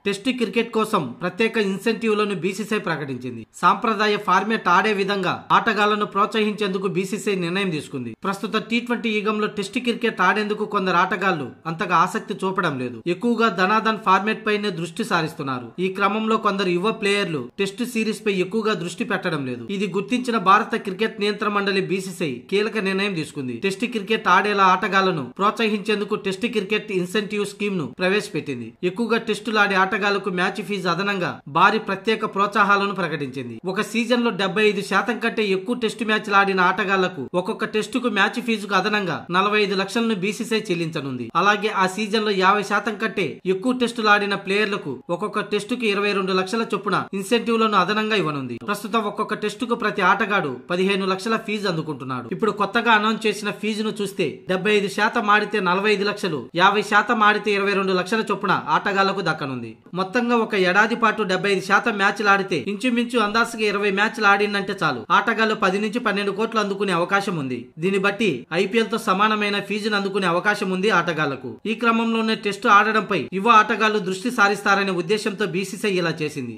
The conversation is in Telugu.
టెస్టు క్రికెట్ కోసం ప్రత్యేక ఇన్సెంటివ్లను బీసీసీఐ ప్రకటించింది. సాంప్రదాయ ఫార్మేట్ ఆడే విధంగా ఆటగాళ్లను ప్రోత్సహించేందుకు బీసీసీఐ నిర్ణయం తీసుకుంది. ప్రస్తుత టీ20 యుగంలో టెస్టు క్రికెట్ ఆడేందుకు కొందరు ఆటగాళ్లు అంతగా ఆసక్తి చూపడం లేదు. ఎక్కువగా ధనాధన్ ఫార్మేట్ పైనే దృష్టి సారిస్తున్నారు. ఈ క్రమంలో కొందరు యువ ప్లేయర్లు టెస్టు సిరీస్ పై ఎక్కువగా దృష్టి పెట్టడం లేదు. ఇది గుర్తించిన భారత క్రికెట్ నియంత్రణ మండలి బీసీసీఐ కీలక నిర్ణయం తీసుకుంది. టెస్టు క్రికెట్ ఆడేలా ఆటగాళ్లను ప్రోత్సహించేందుకు టెస్టు క్రికెట్ ఇన్సెంటివ్ స్కీమ్ ను ప్రవేశపెట్టింది. ఎక్కువగా టెస్టులు ఆడే ఆటగాళ్లకు మ్యాచ్ ఫీజు అదనంగా భారీ ప్రత్యేక ప్రోత్సాహాలను ప్రకటించింది. ఒక సీజన్ లో 75% కంటే ఎక్కువ టెస్టు మ్యాచ్లు ఆడిన ఆటగాళ్లకు ఒక్కొక్క టెస్టుకు మ్యాచ్ ఫీజుకు అదనంగా 45 లక్షలను బీసీసీఐ చెల్లించనుంది. అలాగే ఆ సీజన్ లో 50% కంటే ఎక్కువ టెస్టులు ఆడిన ప్లేయర్లకు ఒక్కొక్క టెస్టుకు 22 లక్షల చొప్పున ఇన్సెంటివ్లను అదనంగా ఇవ్వనుంది. ప్రస్తుతం ఒక్కొక్క టెస్టుకు ప్రతి ఆటగాడు 15 లక్షల ఫీజు అందుకుంటున్నాడు. ఇప్పుడు కొత్తగా అనౌన్స్ చేసిన ఫీజును చూస్తే 75% ఆడితే 45 లక్షలు, 50% ఆడితే 22 లక్షల చొప్పున ఆటగాళ్లకు దక్కనుంది. మొత్తంగా ఒక ఏడాది పాటు 75% మ్యాచ్లు ఆడితే ఇంచుమించు అందాజుగా 20 మ్యాచ్లు ఆడిందంటే చాలు ఆటగాళ్లు 10 నుంచి 12 కోట్లు అందుకునే అవకాశం ఉంది. దీన్ని బట్టి ఐపీఎల్ తో సమానమైన ఫీజును అందుకునే అవకాశం ఉంది ఆటగాళ్లకు. ఈ క్రమంలోనే టెస్టు ఆడడంపై యువ ఆటగాళ్లు దృష్టి సారిస్తారనే ఉద్దేశంతో బీసీసీఐ ఇలా చేసింది.